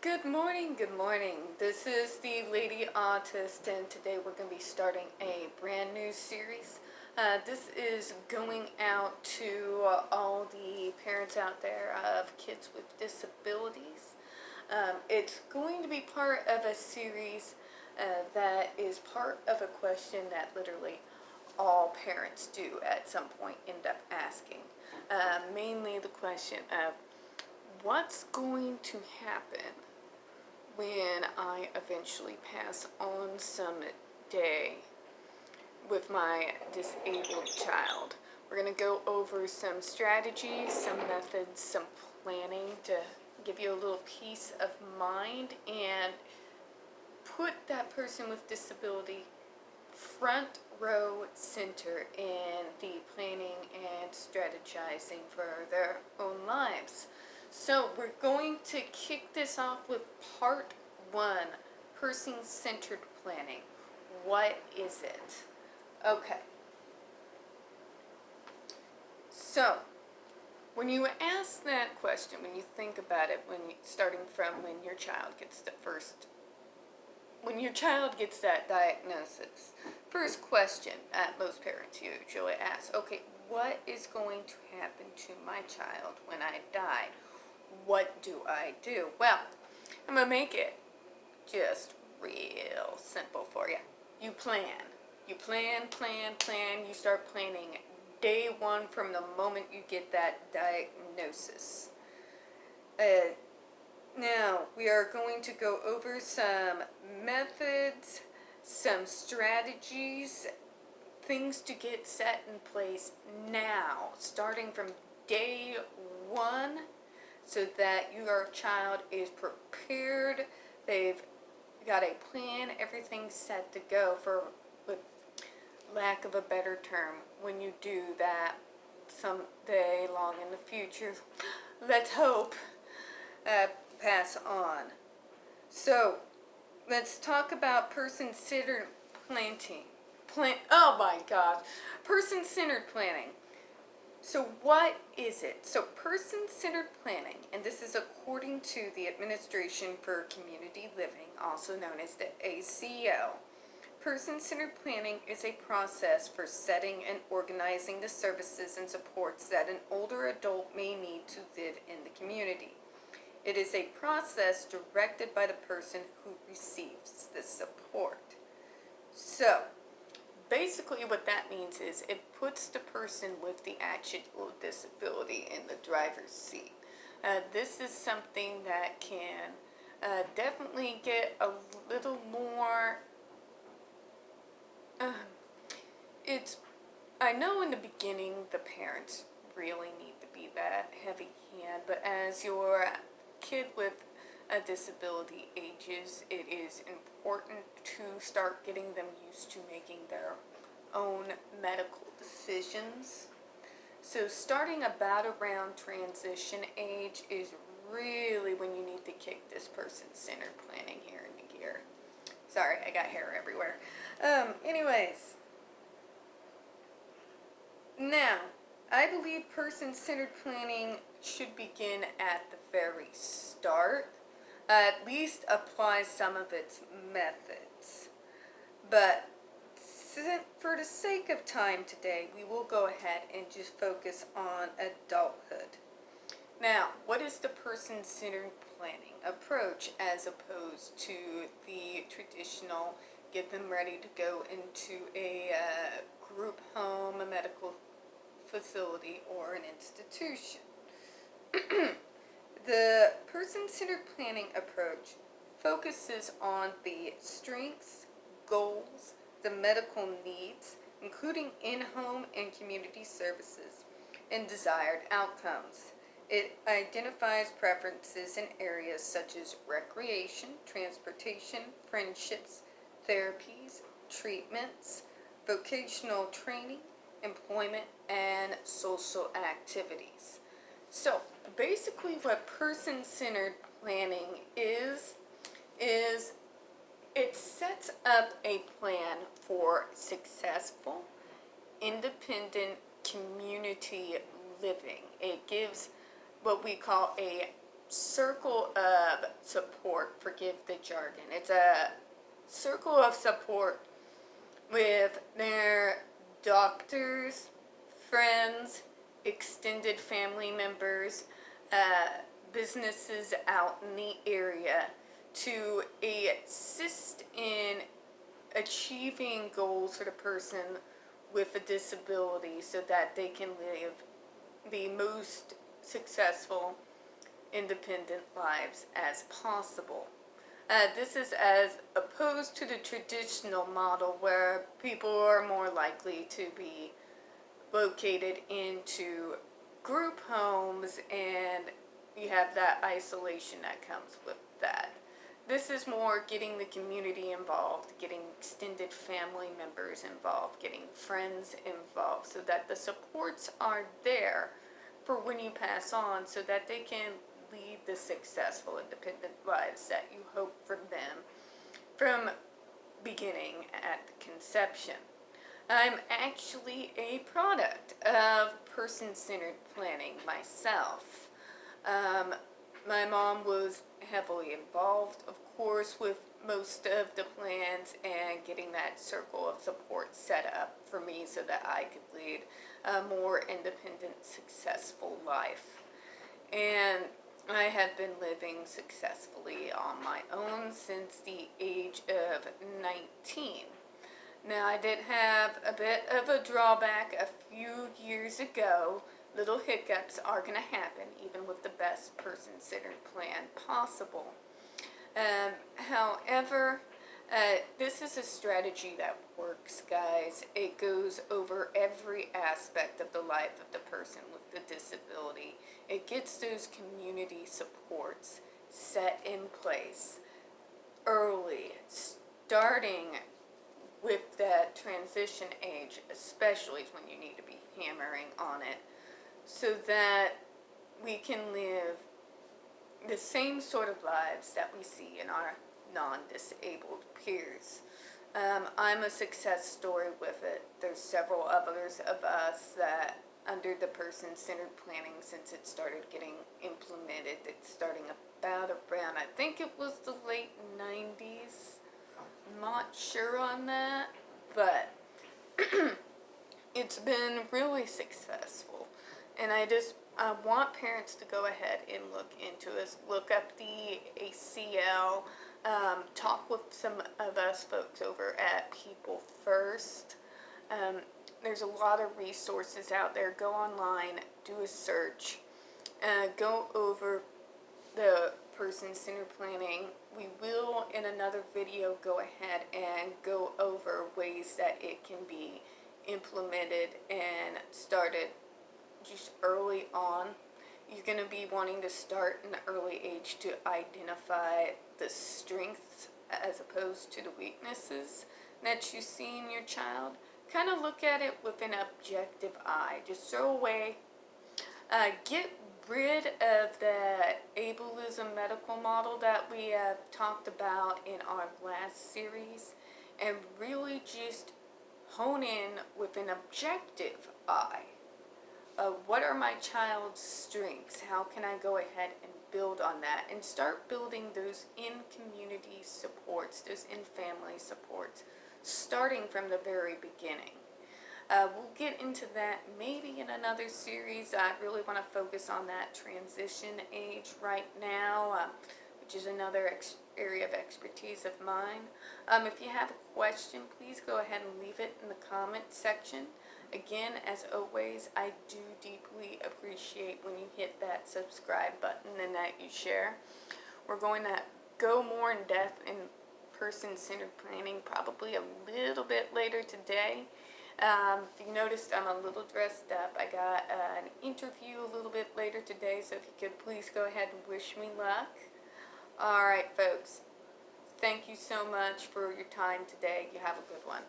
Good morning, good morning. This is the Lady Autist, and today we're going to be starting a brand new series. This is going out to all the parents out there of kids with disabilities. It's going to be part of a series that is part of a question that literally all parents do at some point end up asking. Mainly the question of what's going to happen when I eventually pass on someday with my disabled child. We're going to go over some strategies, some methods, some planning to give you a little peace of mind and put that person with disability front row center in the planning and strategizing for their own lives. So we're going to kick this off with part 1, person-centered planning. What is it? Okay. So when you ask that question, when you think about it, starting from when your child gets that diagnosis, first question that most parents usually ask, okay, what is going to happen to my child when I die? What do I do? Well, I'm going to make it just real simple for you. You plan. You plan. You start planning day one from the moment you get that diagnosis. Now, we are going to go over some methods, some strategies, things to get set in place now, starting from day one, so that your child is prepared, they've got a plan, everything's set to go for, with lack of a better term, when you do that someday long in the future, let's hope, pass on. So, let's talk about person-centered person-centered planning. So what is it? So person-centered planning, and this is according to the Administration for Community Living, also known as the ACL. Person-centered planning is a process for setting and organizing the services and supports that an older adult may need to live in the community. It is a process directed by the person who receives the support. So, basically what that means is it puts the person with the actual disability in the driver's seat. This is something that can definitely get a little more, I know in the beginning the parents really need to be that heavy hand, but as your kid with a disability ages, it is important to start getting them used to making their own medical decisions. So starting about around transition age is really when you need to kick this person-centered planning here into gear. Sorry, I got hair everywhere. Anyways. Now, I believe person-centered planning should begin at the very start. At least apply some of its methods. But for the sake of time today, we will go ahead and just focus on adulthood. Now, what is the person-centered planning approach as opposed to the traditional get them ready to go into a group home, a medical facility, or an institution? The person-centered planning approach focuses on the strengths, goals, the medical needs, including in-home and community services, and desired outcomes. It identifies preferences in areas such as recreation, transportation, friendships, therapies, treatments, vocational training, employment, and social activities. So basically what person-centered planning is it sets up a plan for successful, independent community living. It gives what we call a circle of support, forgive the jargon. It's a circle of support with their doctors, friends, extended family members, businesses out in the area to assist in achieving goals for the person with a disability so that they can live the most successful, independent lives as possible. This is as opposed to the traditional model where people are more likely to be located into group homes and you have that isolation that comes with that. This is more getting the community involved, getting extended family members involved, getting friends involved so that the supports are there for when you pass on so that they can lead the successful, independent lives that you hope for them from beginning at conception. I'm actually a product of person-centered planning myself. My mom was heavily involved, of course, with most of the plans and getting that circle of support set up for me so that I could lead a more independent, successful life. And I have been living successfully on my own since the age of 19. Now, I did have a bit of a drawback a few years ago. Little hiccups are going to happen, even with the best person-centered plan possible. However, this is a strategy that works, guys. It goes over every aspect of the life of the person with the disability. It gets those community supports set in place early, starting with that transition age, especially when you need to be hammering on it, so that we can live the same sort of lives that we see in our non-disabled peers. I'm a success story with it. There's several others of us that under the person-centered planning, since it started getting implemented, it's starting about around, I think it was the late 90s. Not sure on that, but it's been really successful. And I want parents to go ahead and look into this, look up the ACL, talk with some of us folks over at People First. There's a lot of resources out there. Go online, do a search, go over the person-centered planning. We will, in another video, go ahead and go over ways that it can be implemented and started just early on. You're going to be wanting to start in the early age to identify the strengths as opposed to the weaknesses that you see in your child. Kind of look at it with an objective eye. Just throw away, get rid of that ableism medical model that we have talked about in our last series and really just hone in with an objective eye. What are my child's strengths? How can I go ahead and build on that and start building those in-community supports, those in-family supports, starting from the very beginning. We'll get into that maybe in another series. I really want to focus on that transition age right now, which is another area of expertise of mine. If you have a question, please go ahead and leave it in the comment section. Again, as always, I do deeply appreciate when you hit that subscribe button and that you share. We're going to go more in depth in person-centered planning probably a little bit later today. If you noticed, I'm a little dressed up. I got an interview a little bit later today, so if you could please go ahead and wish me luck. Alright, folks. Thank you so much for your time today. You have a good one.